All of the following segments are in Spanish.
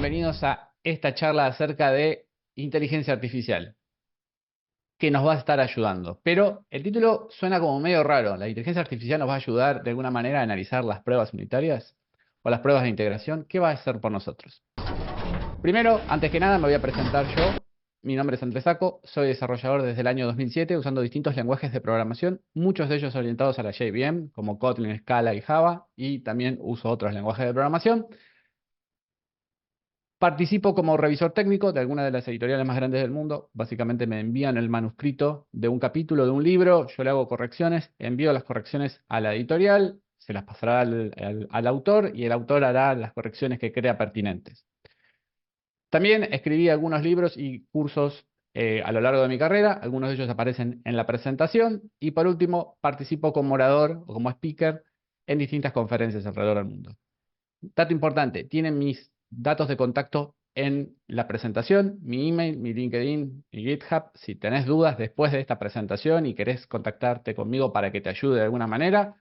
bienvenidos a esta charla acerca de inteligencia artificial, que nos va a estar ayudando. Pero el título suena como medio raro. ¿La inteligencia artificial nos va a ayudar de alguna manera a analizar las pruebas unitarias o las pruebas de integración? ¿Qué va a hacer por nosotros? Primero, antes que nada, me voy a presentar yo. Mi nombre es Andrés Saco, soy desarrollador desde el año 2007 usando distintos lenguajes de programación, muchos de ellos orientados a la JVM, como Kotlin, Scala y Java, y también uso otros lenguajes de programación. Participo como revisor técnico de alguna de las editoriales más grandes del mundo. Básicamente me envían el manuscrito de un capítulo de un libro, yo le hago correcciones, envío las correcciones a la editorial, se las pasará al autor y el autor hará las correcciones que crea pertinentes. También escribí algunos libros y cursos a lo largo de mi carrera, algunos de ellos aparecen en la presentación y por último participo como orador o como speaker en distintas conferencias alrededor del mundo. Dato importante, tienen mis datos de contacto en la presentación, mi email, mi LinkedIn, mi GitHub. Si tenés dudas después de esta presentación y querés contactarte conmigo para que te ayude de alguna manera,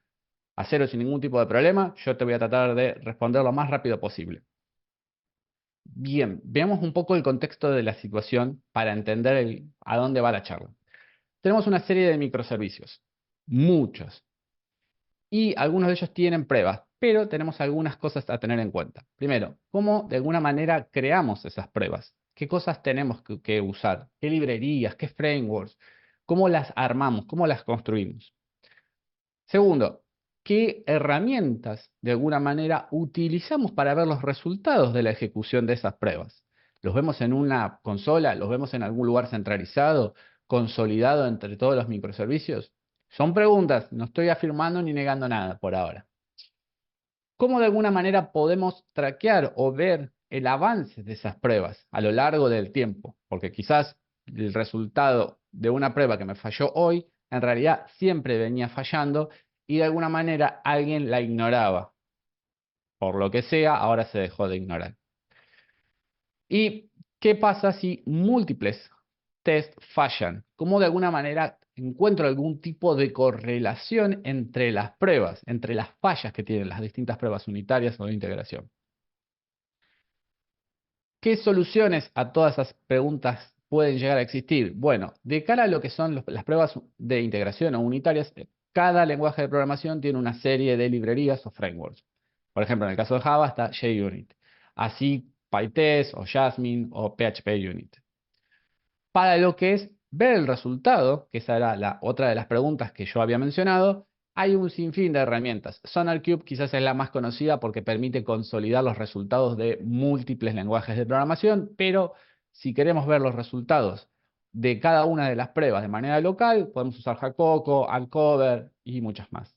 hacelo sin ningún tipo de problema. Yo te voy a tratar de responder lo más rápido posible. Bien, veamos un poco el contexto de la situación para entender a dónde va la charla. Tenemos una serie de microservicios, muchos, y algunos de ellos tienen pruebas, pero tenemos algunas cosas a tener en cuenta. Primero, ¿cómo de alguna manera creamos esas pruebas? ¿Qué cosas tenemos que usar? ¿Qué librerías? ¿Qué frameworks? ¿Cómo las armamos? ¿Cómo las construimos? Segundo, ¿qué herramientas de alguna manera utilizamos para ver los resultados de la ejecución de esas pruebas? ¿Los vemos en una consola? ¿Los vemos en algún lugar centralizado, consolidado entre todos los microservicios? Son preguntas, no estoy afirmando ni negando nada por ahora. ¿Cómo de alguna manera podemos traquear o ver el avance de esas pruebas a lo largo del tiempo? Porque quizás el resultado de una prueba que me falló hoy, en realidad siempre venía fallando y de alguna manera alguien la ignoraba. Por lo que sea, ahora se dejó de ignorar. ¿Y qué pasa si múltiples test fallan? ¿Cómo de alguna manera encuentro algún tipo de correlación entre las pruebas, entre las fallas que tienen las distintas pruebas unitarias o de integración? ¿Qué soluciones a todas esas preguntas pueden llegar a existir? Bueno, de cara a lo que son las pruebas de integración o unitarias, cada lenguaje de programación tiene una serie de librerías o frameworks. Por ejemplo, en el caso de Java está JUnit, así PyTest o Jasmine o PHP Unit. Para lo que es ver el resultado, que esa era la otra de las preguntas que yo había mencionado, hay un sinfín de herramientas. SonarQube quizás es la más conocida porque permite consolidar los resultados de múltiples lenguajes de programación, pero si queremos ver los resultados de cada una de las pruebas de manera local, podemos usar Jacoco, Uncover y muchas más.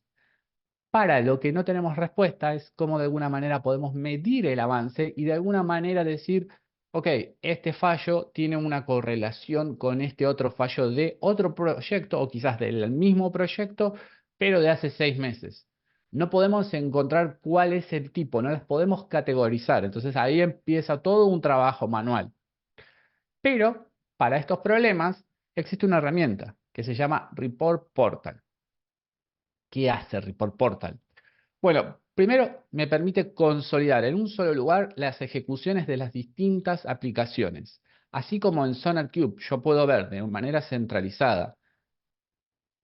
Para lo que no tenemos respuesta es cómo de alguna manera podemos medir el avance y de alguna manera decir, ok, este fallo tiene una correlación con este otro fallo de otro proyecto o quizás del mismo proyecto, pero de hace 6 meses. No podemos encontrar cuál es el tipo, no las podemos categorizar. Entonces ahí empieza todo un trabajo manual. Pero para estos problemas existe una herramienta que se llama Report Portal. ¿Qué hace Report Portal? Bueno, primero me permite consolidar en un solo lugar las ejecuciones de las distintas aplicaciones. Así como en SonarQube yo puedo ver de manera centralizada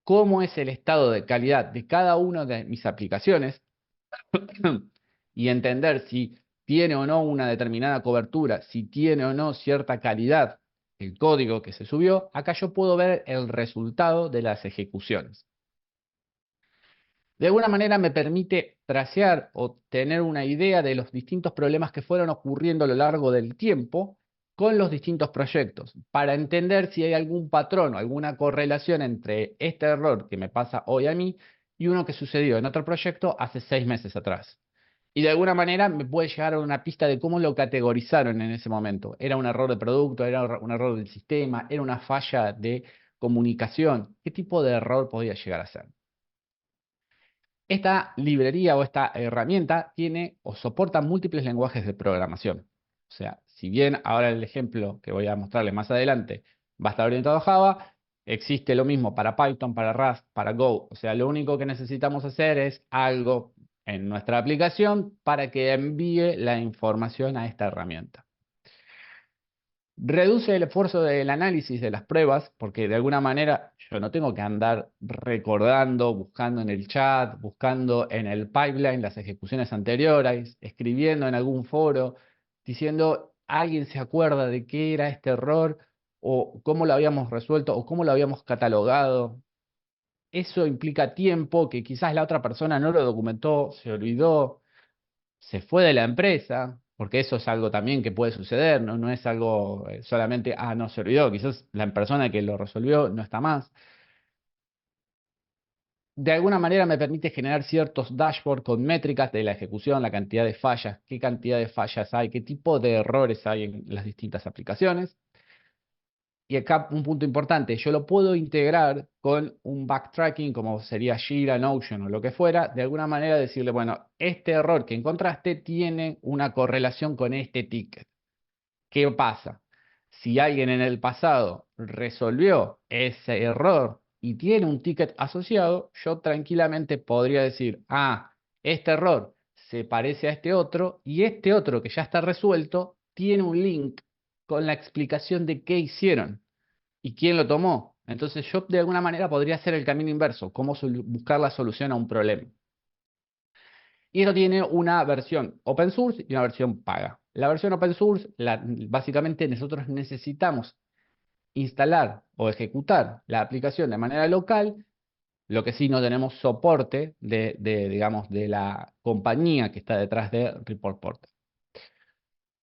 cómo es el estado de calidad de cada una de mis aplicaciones y entender si tiene o no una determinada cobertura, si tiene o no cierta calidad el código que se subió, acá yo puedo ver el resultado de las ejecuciones. De alguna manera me permite trasear o tener una idea de los distintos problemas que fueron ocurriendo a lo largo del tiempo con los distintos proyectos, para entender si hay algún patrón o alguna correlación entre este error que me pasa hoy a mí y uno que sucedió en otro proyecto hace 6 meses atrás. Y de alguna manera me puede llegar a una pista de cómo lo categorizaron en ese momento. ¿Era un error de producto? ¿Era un error del sistema? ¿Era una falla de comunicación? ¿Qué tipo de error podía llegar a ser? Esta librería o esta herramienta tiene o soporta múltiples lenguajes de programación. O sea, si bien ahora el ejemplo que voy a mostrarles más adelante va a estar orientado a Java, existe lo mismo para Python, para Rust, para Go. O sea, lo único que necesitamos hacer es algo en nuestra aplicación para que envíe la información a esta herramienta. Reduce el esfuerzo del análisis de las pruebas, porque de alguna manera yo no tengo que andar recordando, buscando en el chat, buscando en el pipeline las ejecuciones anteriores, escribiendo en algún foro, diciendo, ¿alguien se acuerda de qué era este error? ¿O cómo lo habíamos resuelto? ¿O cómo lo habíamos catalogado? Eso implica tiempo que quizás la otra persona no lo documentó, se olvidó, se fue de la empresa, porque eso es algo también que puede suceder, no, no es algo solamente, ah, no, se olvidó, quizás la persona que lo resolvió no está más. De alguna manera me permite generar ciertos dashboards con métricas de la ejecución, la cantidad de fallas, qué cantidad de fallas hay, qué tipo de errores hay en las distintas aplicaciones. Y acá un punto importante, yo lo puedo integrar con un backtracking como sería Jira, Notion o lo que fuera, de alguna manera decirle, bueno, este error que encontraste tiene una correlación con este ticket. ¿Qué pasa? Si alguien en el pasado resolvió ese error y tiene un ticket asociado, yo tranquilamente podría decir, ah, este error se parece a este otro que ya está resuelto tiene un link con la explicación de qué hicieron y quién lo tomó. Entonces yo de alguna manera podría hacer el camino inverso, cómo buscar la solución a un problema. Y eso tiene una versión open source y una versión paga. La versión open source, básicamente nosotros necesitamos instalar o ejecutar la aplicación de manera local, lo que sí no tenemos soporte digamos, de la compañía que está detrás de Report Portal.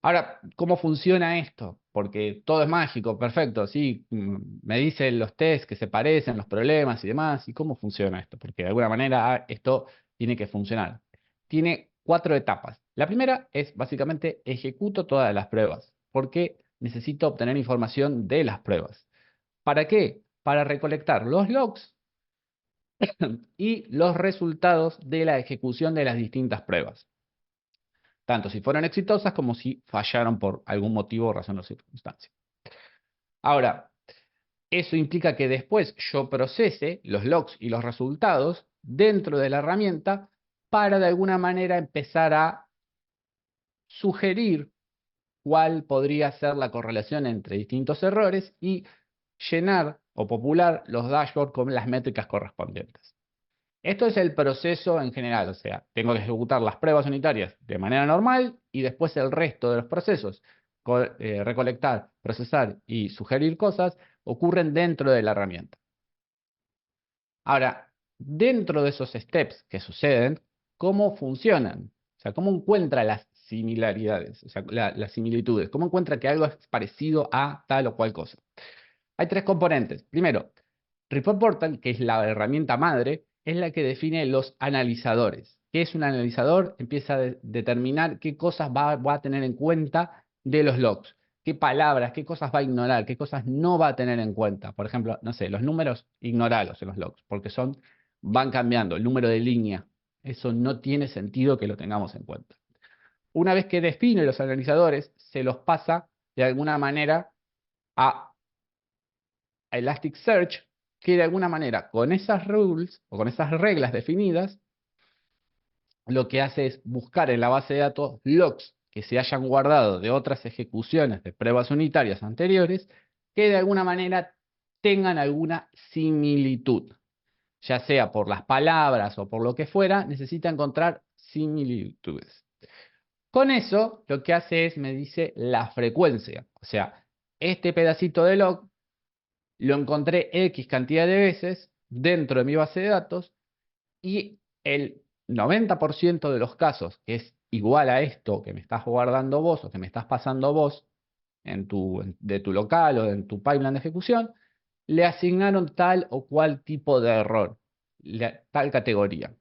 Ahora, ¿cómo funciona esto? Porque todo es mágico, perfecto, sí, me dicen los tests que se parecen, los problemas y demás, ¿y cómo funciona esto? Porque de alguna manera esto tiene que funcionar. Tiene 4 etapas. La primera es básicamente ejecuto todas las pruebas, porque necesito obtener información de las pruebas. ¿Para qué? Para recolectar los logs y los resultados de la ejecución de las distintas pruebas, tanto si fueron exitosas como si fallaron por algún motivo, razón o circunstancia. Ahora, eso implica que después yo procese los logs y los resultados dentro de la herramienta para de alguna manera empezar a sugerir cuál podría ser la correlación entre distintos errores y llenar o popular los dashboards con las métricas correspondientes. Esto es el proceso en general, o sea, tengo que ejecutar las pruebas unitarias de manera normal y después el resto de los procesos, recolectar, procesar y sugerir cosas, ocurren dentro de la herramienta. Ahora, dentro de esos steps que suceden, ¿cómo funcionan? O sea, ¿cómo encuentra las similaridades, o sea, las similitudes? ¿Cómo encuentra que algo es parecido a tal o cual cosa? Hay 3 componentes. Primero, Report Portal, que es la herramienta madre, es la que define los analizadores. ¿Qué es un analizador? Empieza a determinar qué cosas va a tener en cuenta de los logs, qué palabras, qué cosas va a ignorar, qué cosas no va a tener en cuenta. Por ejemplo, no sé, los números, ignoralos en los logs, porque van cambiando, el número de línea. Eso no tiene sentido que lo tengamos en cuenta. Una vez que define los analizadores, se los pasa de alguna manera a Elasticsearch, que de alguna manera con esas rules o con esas reglas definidas, lo que hace es buscar en la base de datos logs que se hayan guardado de otras ejecuciones de pruebas unitarias anteriores que de alguna manera tengan alguna similitud, ya sea por las palabras o por lo que fuera, necesita encontrar similitudes. Con eso, lo que hace es, me dice la frecuencia, o sea, este pedacito de log lo encontré X cantidad de veces dentro de mi base de datos y el 90% de los casos, que es igual a esto que me estás guardando vos o que me estás pasando vos de tu local o en tu pipeline de ejecución, le asignaron tal o cual tipo de error, tal categoría.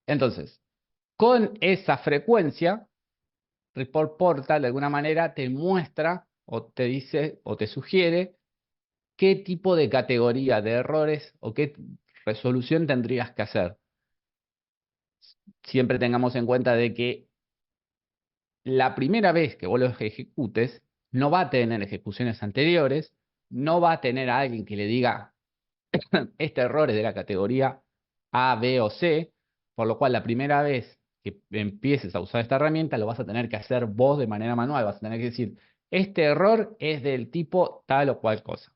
Entonces, con esa frecuencia, Report Portal de alguna manera te muestra o te dice o te sugiere qué tipo de categoría de errores o qué resolución tendrías que hacer. Siempre tengamos en cuenta de que la primera vez que vos lo ejecutes, no va a tener ejecuciones anteriores, no va a tener a alguien que le diga, este error es de la categoría A, B o C, por lo cual la primera vez que empieces a usar esta herramienta, lo vas a tener que hacer vos de manera manual. Vas a tener que decir, este error es del tipo tal o cual cosa.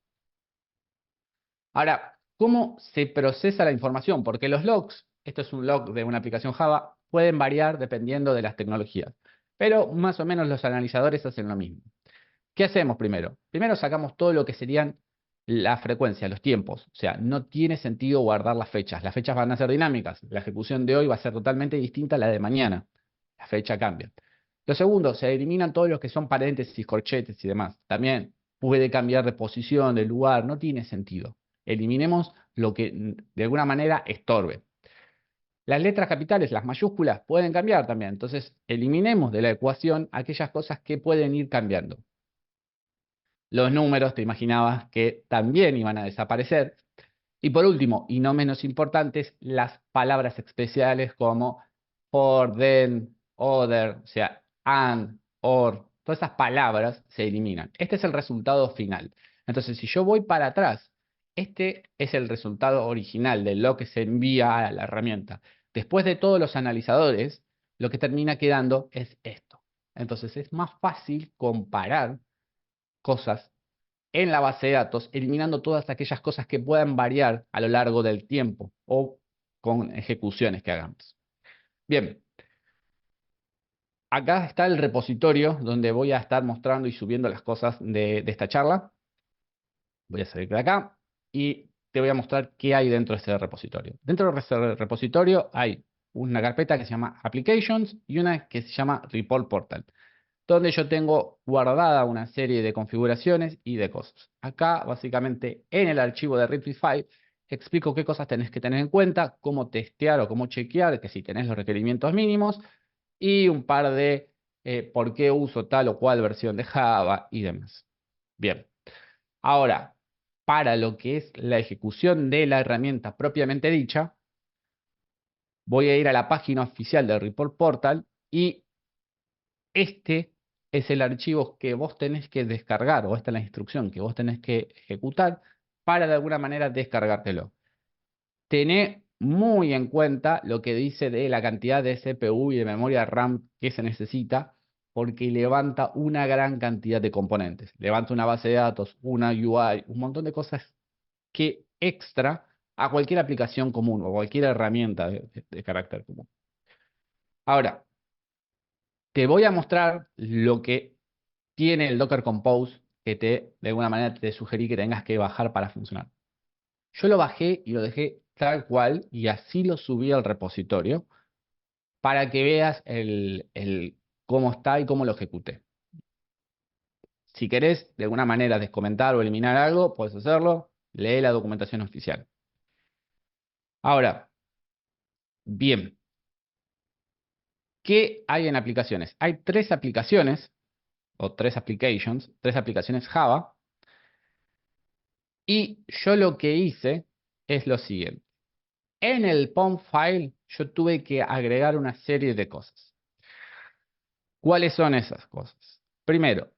Ahora, ¿cómo se procesa la información? Porque los logs, esto es un log de una aplicación Java, pueden variar dependiendo de las tecnologías. Pero más o menos los analizadores hacen lo mismo. ¿Qué hacemos primero? Primero sacamos todo lo que serían la frecuencia, los tiempos. O sea, no tiene sentido guardar las fechas. Las fechas van a ser dinámicas. La ejecución de hoy va a ser totalmente distinta a la de mañana. La fecha cambia. Lo segundo, se eliminan todos los que son paréntesis, corchetes y demás. También puede cambiar de posición, de lugar. No tiene sentido. Eliminemos lo que de alguna manera estorbe. Las letras capitales, las mayúsculas, pueden cambiar también. Entonces, eliminemos de la ecuación aquellas cosas que pueden ir cambiando. Los números, te imaginabas que también iban a desaparecer. Y por último, y no menos importantes, las palabras especiales como for, then, other, o sea, and, or, todas esas palabras se eliminan. Este es el resultado final. Entonces, si yo voy para atrás, este es el resultado original de lo que se envía a la herramienta. Después de todos los analizadores, lo que termina quedando es esto. Entonces, es más fácil comparar cosas en la base de datos, eliminando todas aquellas cosas que puedan variar a lo largo del tiempo o con ejecuciones que hagamos. Bien, acá está el repositorio donde voy a estar mostrando y subiendo las cosas de esta charla. Voy a salir de acá y te voy a mostrar qué hay dentro de ese repositorio. Dentro de ese repositorio hay una carpeta que se llama Applications y una que se llama Report Portal, donde yo tengo guardada una serie de configuraciones y de cosas. Acá, básicamente, en el archivo de Readify, explico qué cosas tenés que tener en cuenta, cómo testear o cómo chequear que si tenés los requerimientos mínimos y un par de por qué uso tal o cual versión de Java y demás. Bien, ahora, para lo que es la ejecución de la herramienta propiamente dicha, voy a ir a la página oficial de Report Portal y este es el archivo que vos tenés que descargar, o esta es la instrucción que vos tenés que ejecutar para de alguna manera descargártelo. Tené muy en cuenta lo que dice de la cantidad de CPU y de memoria RAM que se necesita, porque levanta una gran cantidad de componentes. Levanta una base de datos, una UI, un montón de cosas que extra a cualquier aplicación común o cualquier herramienta de carácter común. Ahora, te voy a mostrar lo que tiene el Docker Compose que de alguna manera te sugerí que tengas que bajar para funcionar. Yo lo bajé y lo dejé tal cual y así lo subí al repositorio para que veas cómo está y cómo lo ejecuté. Si querés de alguna manera descomentar o eliminar algo, puedes hacerlo. Lee la documentación oficial. Ahora, bien, ¿qué hay en aplicaciones? Hay tres aplicaciones o tres aplicaciones Java. Y yo lo que hice es lo siguiente. En el POM file yo tuve que agregar una serie de cosas. ¿Cuáles son esas cosas? Primero,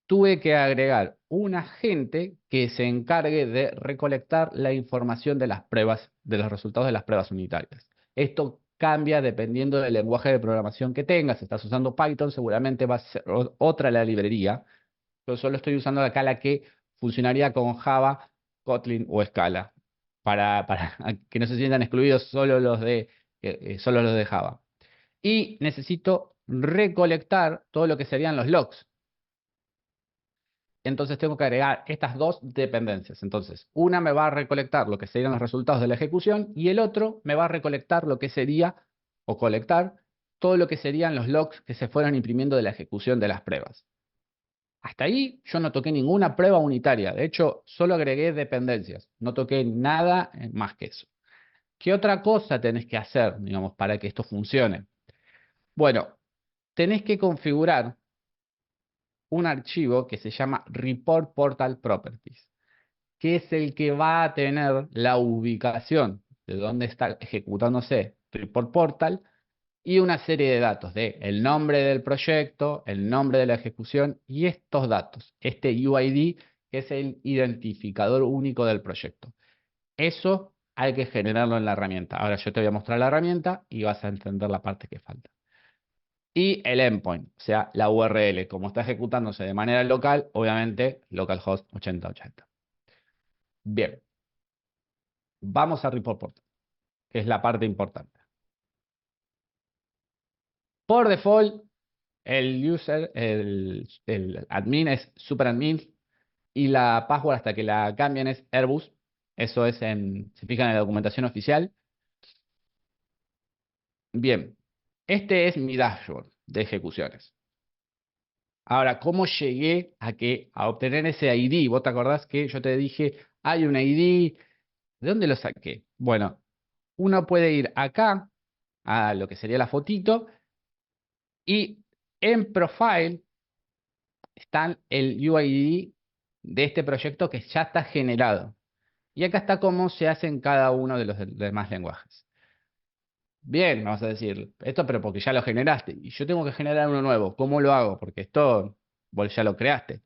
tuve que agregar un agente que se encargue de recolectar la información de las pruebas, de los resultados de las pruebas unitarias. Esto cambia dependiendo del lenguaje de programación que tengas. Si estás usando Python, seguramente va a ser otra la librería. Yo solo estoy usando acá la que funcionaría con Java, Kotlin o Scala, para que no se sientan excluidos solo los de Java. Y necesito recolectar todo lo que serían los logs. Entonces tengo que agregar estas dos dependencias. Entonces, una me va a recolectar lo que serían los resultados de la ejecución y el otro me va a recolectar lo que sería, o colectar, todo lo que serían los logs que se fueron imprimiendo de la ejecución de las pruebas. Hasta ahí yo no toqué ninguna prueba unitaria. De hecho, solo agregué dependencias. No toqué nada más que eso. ¿Qué otra cosa tenés que hacer, digamos, para que esto funcione? Bueno, tenés que configurar un archivo que se llama Report Portal Properties, que es el que va a tener la ubicación de dónde está ejecutándose Report Portal y una serie de datos de el nombre del proyecto, el nombre de la ejecución y estos datos. Este UID es el identificador único del proyecto. Eso hay que generarlo en la herramienta. Ahora yo te voy a mostrar la herramienta y vas a entender la parte que falta. y el endpoint, o sea, la URL. Como está ejecutándose de manera local, obviamente localhost 8080. Bien, vamos a report portal, que es la parte importante. Por default, el admin es superadmin y la password hasta que la cambien es Airbus. Eso es se fijan en la documentación oficial. Bien, este es mi dashboard de ejecuciones. Ahora, ¿cómo llegué a obtener ese ID? ¿Vos te acordás que yo te dije, hay un ID? ¿De dónde lo saqué? Bueno, uno puede ir acá a lo que sería la fotito y en Profile está el UID de este proyecto que ya está generado. Y acá está cómo se hace en cada uno de los demás lenguajes. Bien, vamos a decir, esto pero porque ya lo generaste. Y yo tengo que generar uno nuevo. ¿Cómo lo hago? Porque esto vos ya lo creaste.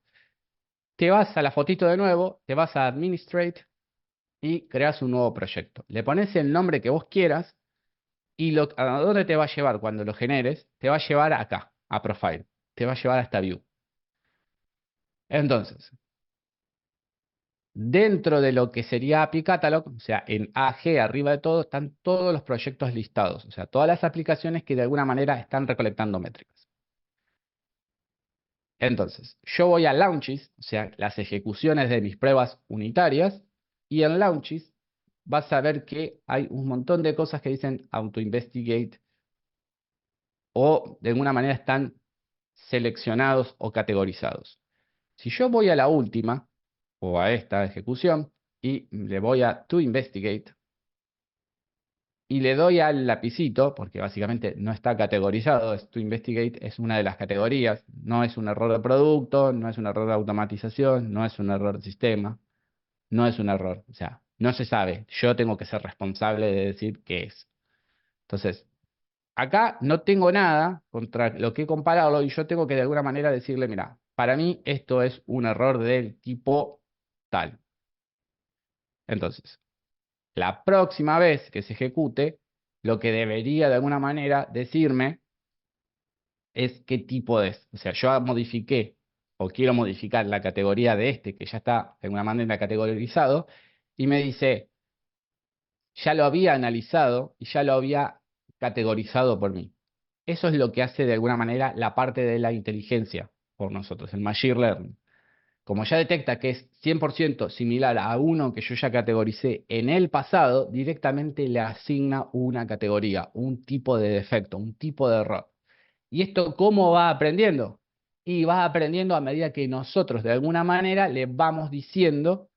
Te vas a la fotito de nuevo, te vas a Administrate y creas un nuevo proyecto. Le pones el nombre que vos quieras y a dónde te va a llevar cuando lo generes, te va a llevar acá, a Profile. Te va a llevar a esta View. Entonces, dentro de lo que sería API Catalog, o sea, en AG arriba de todo, están todos los proyectos listados, o sea, todas las aplicaciones que de alguna manera están recolectando métricas. Entonces, yo voy a Launches, o sea, las ejecuciones de mis pruebas unitarias, y en Launches vas a ver que hay un montón de cosas que dicen Auto-Investigate o de alguna manera están seleccionados o categorizados. Si yo voy a la última o a esta ejecución y le voy a To Investigate y le doy al lapicito, porque básicamente no está categorizado, To Investigate es una de las categorías, no es un error de producto, no es un error de automatización, no es un error de sistema, no es un error, o sea, no se sabe, yo tengo que ser responsable de decir qué es. Entonces, acá no tengo nada contra lo que he comparado y yo tengo que de alguna manera decirle, mira, para mí esto es un error del tipo tal. Entonces, la próxima vez que se ejecute, lo que debería de alguna manera decirme es qué tipo es. O sea, yo modifiqué o quiero modificar la categoría de este que ya está de alguna manera categorizado y me dice, ya lo había analizado y ya lo había categorizado por mí. Eso es lo que hace de alguna manera la parte de la inteligencia por nosotros, el Machine Learning. Como ya detecta que es 100% similar a uno que yo ya categoricé en el pasado, directamente le asigna una categoría, un tipo de defecto, un tipo de error. ¿Y esto cómo va aprendiendo? Y va aprendiendo a medida que nosotros de alguna manera le vamos diciendo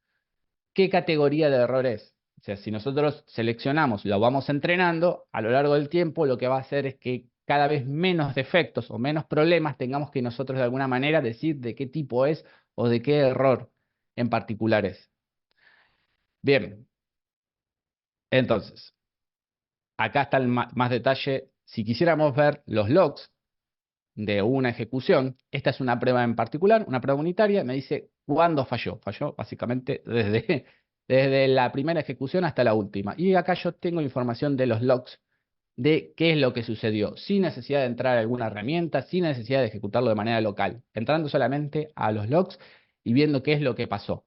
qué categoría de error es. O sea, si nosotros seleccionamos, lo vamos entrenando, a lo largo del tiempo lo que va a hacer es que cada vez menos defectos o menos problemas tengamos que nosotros de alguna manera decir de qué tipo es o de qué error en particular es. Bien, entonces, acá está el más detalle. Si quisiéramos ver los logs de una ejecución, esta es una prueba en particular, una prueba unitaria, me dice cuándo falló. Falló básicamente desde la primera ejecución hasta la última. Y acá yo tengo información de los logs de qué es lo que sucedió, sin necesidad de entrar a alguna herramienta, sin necesidad de ejecutarlo de manera local, entrando solamente a los logs y viendo qué es lo que pasó.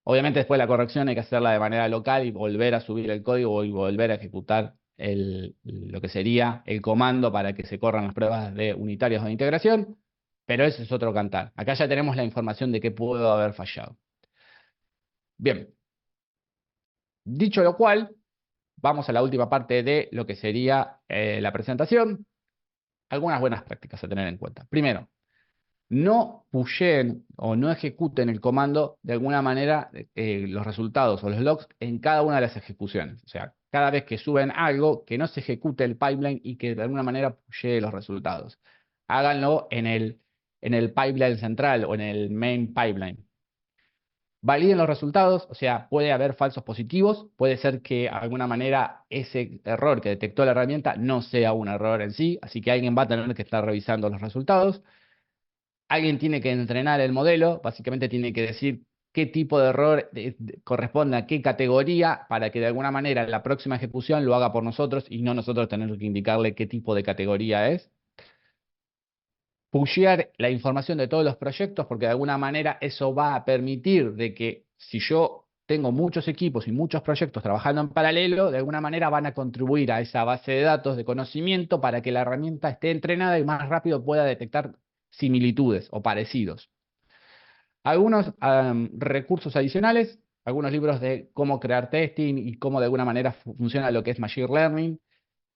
Obviamente después la corrección hay que hacerla de manera local y volver a subir el código y volver a ejecutar lo que sería el comando para que se corran las pruebas de unitarias o de integración, pero eso es otro cantar. Acá ya tenemos la información de qué pudo haber fallado. Bien, dicho lo cual, vamos a la última parte de lo que sería la presentación. Algunas buenas prácticas a tener en cuenta. Primero, no pushen o no ejecuten el comando de alguna manera los resultados o los logs en cada una de las ejecuciones. O sea, cada vez que suben algo, que no se ejecute el pipeline y que de alguna manera pushee los resultados. Háganlo en el pipeline central o en el main pipeline. Validen los resultados, o sea, puede haber falsos positivos, puede ser que de alguna manera ese error que detectó la herramienta no sea un error en sí, así que alguien va a tener que estar revisando los resultados. Alguien tiene que entrenar el modelo, básicamente tiene que decir qué tipo de error corresponde a qué categoría para que de alguna manera en la próxima ejecución lo haga por nosotros y no nosotros tener que indicarle qué tipo de categoría es. pushear la información de todos los proyectos, porque de alguna manera eso va a permitir de que si yo tengo muchos equipos y muchos proyectos trabajando en paralelo, de alguna manera van a contribuir a esa base de datos de conocimiento para que la herramienta esté entrenada y más rápido pueda detectar similitudes o parecidos. Algunos recursos adicionales, algunos libros de cómo crear testing y cómo de alguna manera funciona lo que es Machine Learning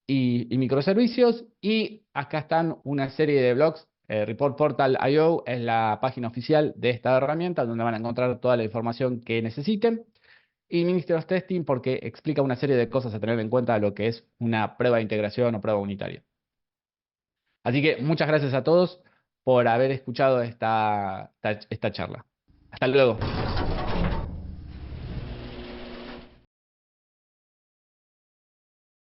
y microservicios. Y acá están una serie de blogs. Report Portal.io es la página oficial de esta herramienta donde van a encontrar toda la información que necesiten. Y Ministry of Testing porque explica una serie de cosas a tener en cuenta lo que es una prueba de integración o prueba unitaria. Así que muchas gracias a todos por haber escuchado esta charla. Hasta luego.